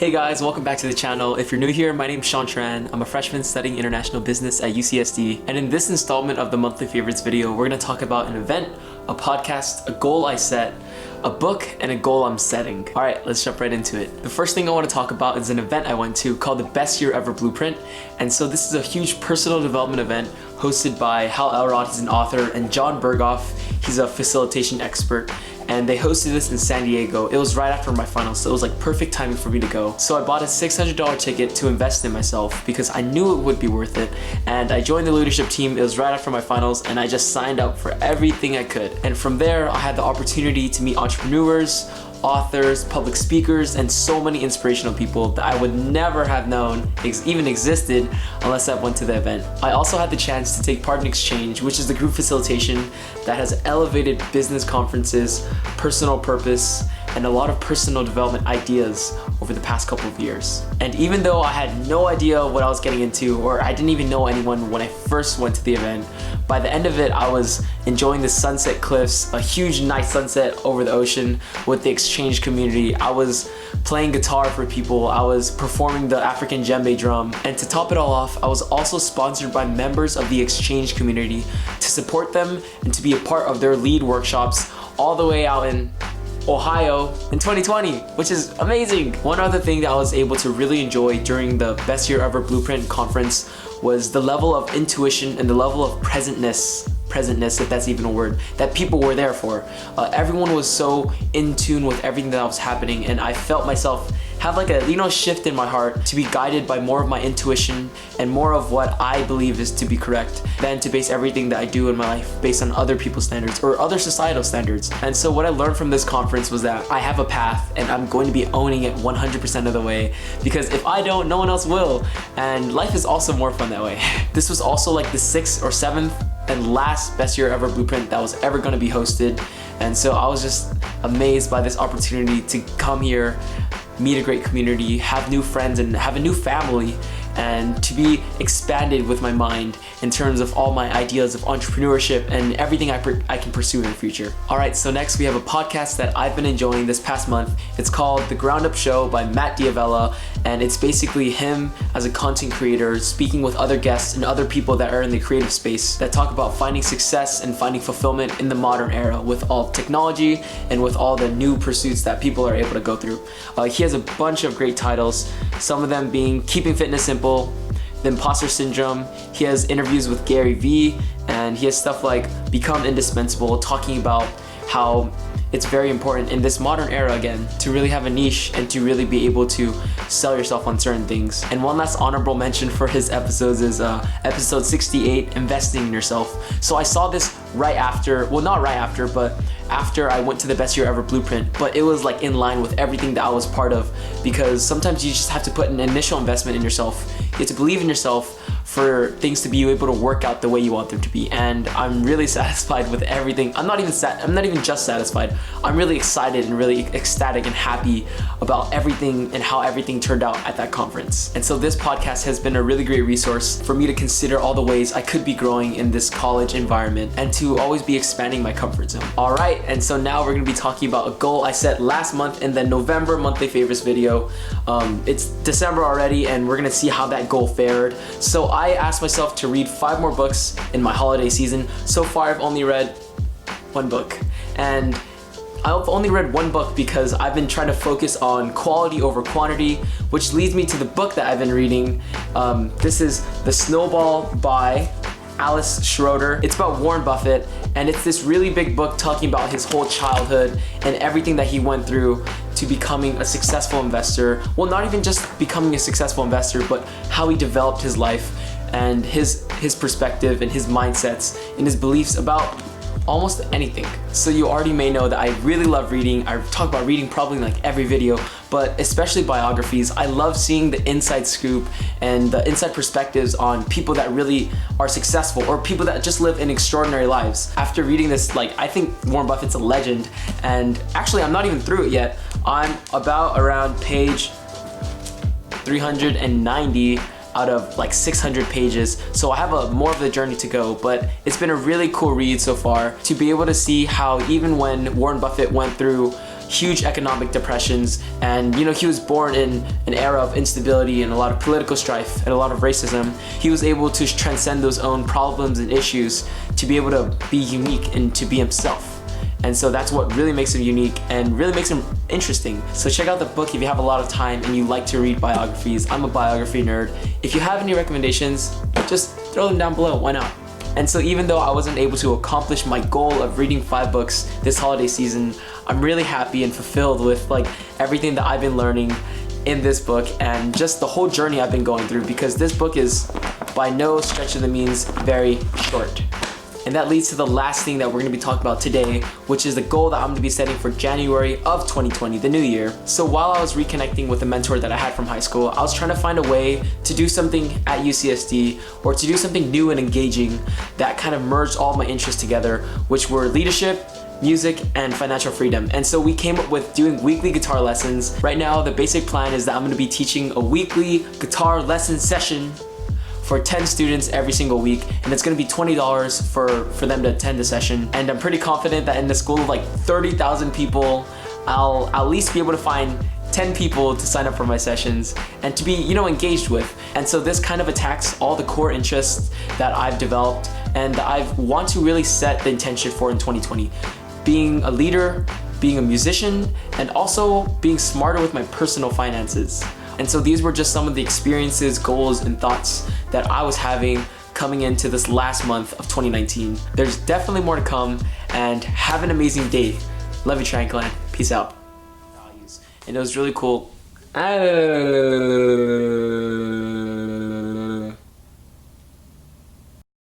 Hey guys, welcome back to the channel. If you're new here, my name's Shawn Tran. I'm a freshman studying international business at UCSD. And in this installment of the monthly favorites video, we're gonna talk about an event, a podcast, a goal I set, a book, and a goal I'm setting. All right, let's jump right into it. The first thing I wanna talk about is an event I went to called the Best Year Ever Blueprint. And so this is a huge personal development event hosted by Hal Elrod, he's an author, and John Berghoff, he's a facilitation expert. And they hosted this in San Diego. It was right after my finals, so it was like perfect timing for me to go. So I bought a $600 ticket to invest in myself because I knew it would be worth it. And I joined the leadership team. It was right after my finals, and I just signed up for everything I could. And from there, I had the opportunity to meet entrepreneurs, authors, public speakers, and so many inspirational people that I would never have known even existed unless I went to the event. I also had the chance to take part in Exchange, which is the group facilitation that has elevated business conferences, personal purpose, and a lot of personal development ideas over the past couple of years. And even though I had no idea what I was getting into, or I didn't even know anyone when I first went to the event, by the end of it, I was enjoying the sunset cliffs, a huge nice sunset over the ocean with the Exchange community. I was playing guitar for people. I was performing the African djembe drum. And to top it all off, I was also sponsored by members of the Exchange community to support them and to be a part of their lead workshops all the way out in Ohio in 2020, which is amazing. One other thing that I was able to really enjoy during the Best Year Ever Blueprint conference was the level of intuition and the level of presentness, if that's even a word, that people were there for. Everyone was so in tune with everything that was happening, and I felt myself have like a shift in my heart to be guided by more of my intuition and more of what I believe is to be correct than to base everything that I do in my life based on other people's standards or other societal standards. And so what I learned from this conference was that I have a path and I'm going to be owning it 100% of the way, because if I don't, no one else will. And life is also more fun that way. This was also like the 6th or 7th and last Best Year Ever Blueprint that was ever going to be hosted. And so I was just amazed by this opportunity to come here, meet a great community, have new friends, and have a new family, and to be expanded with my mind in terms of all my ideas of entrepreneurship and everything I can pursue in the future. All right, so next we have a podcast that I've been enjoying this past month. It's called The Ground Up Show by Matt Diavella, and it's basically him as a content creator speaking with other guests and other people that are in the creative space that talk about finding success and finding fulfillment in the modern era with all technology and with all the new pursuits that people are able to go through. He has a bunch of great titles, some of them being Keeping Fitness Simple, The Imposter Syndrome. He has interviews with Gary Vee, and he has stuff like Become Indispensable, talking about how it's very important in this modern era again to really have a niche and to really be able to sell yourself on certain things. And one last honorable mention for his episodes is episode 68, Investing in Yourself. So I saw this right after, well, not right after, but after I went to the Best Year Ever Blueprint, but it was like in line with everything that I was part of, because sometimes you just have to put an initial investment in yourself. You have to believe in yourself for things to be able to work out the way you want them to be. And I'm really satisfied with everything. I'm not even just satisfied. I'm really excited and really ecstatic and happy about everything and how everything turned out at that conference. And so this podcast has been a really great resource for me to consider all the ways I could be growing in this college environment and to always be expanding my comfort zone. All right, and so now we're gonna be talking about a goal I set last month in the November monthly favorites video. It's December already, and we're gonna see how that goal fared. So I asked myself to read 5 more books in my holiday season. So far, I've only read 1 book. And I've only read 1 book because I've been trying to focus on quality over quantity, which leads me to the book that I've been reading. This is The Snowball by Alice Schroeder. It's about Warren Buffett, and it's this really big book talking about his whole childhood and everything that he went through to becoming a successful investor. Well, not even just becoming a successful investor, but how he developed his life and his perspective and his mindsets and his beliefs about almost anything. So you already may know that I really love reading. I talk about reading probably in like every video, but especially biographies. I love seeing the inside scoop and the inside perspectives on people that really are successful or people that just live in extraordinary lives. After reading this, I think Warren Buffett's a legend, and actually I'm not even through it yet. I'm about around page 390 out of like 600 pages, so I have more of the journey to go, but it's been a really cool read so far to be able to see how even when Warren Buffett went through huge economic depressions, and you know, he was born in an era of instability and a lot of political strife and a lot of racism. He was able to transcend those own problems and issues to be able to be unique and to be himself. And so that's what really makes him unique and really makes him interesting. So check out the book if you have a lot of time and you like to read biographies. I'm a biography nerd. If you have any recommendations, just throw them down below, why not? And so even though I wasn't able to accomplish my goal of reading 5 books this holiday season, I'm really happy and fulfilled with like everything that I've been learning in this book and just the whole journey I've been going through, because this book is by no stretch of the means very short. And that leads to the last thing that we're gonna be talking about today, which is the goal that I'm gonna be setting for January of 2020, the new year. So while I was reconnecting with a mentor that I had from high school, I was trying to find a way to do something at UCSD or to do something new and engaging that kind of merged all my interests together, which were leadership, music, and financial freedom. And so we came up with doing weekly guitar lessons. Right now, the basic plan is that I'm gonna be teaching a weekly guitar lesson session for 10 students every single week, and it's gonna be $20 for them to attend the session. And I'm pretty confident that in the school of like 30,000 people, I'll at least be able to find 10 people to sign up for my sessions and to be, you know, engaged with. And so this kind of attacks all the core interests that I've developed and that I want to really set the intention for in 2020. Being a leader, being a musician, and also being smarter with my personal finances. And so these were just some of the experiences, goals, and thoughts that I was having coming into this last month of 2019. There's definitely more to come, and have an amazing day. Love you, Tran Clan. Peace out. And it was really cool.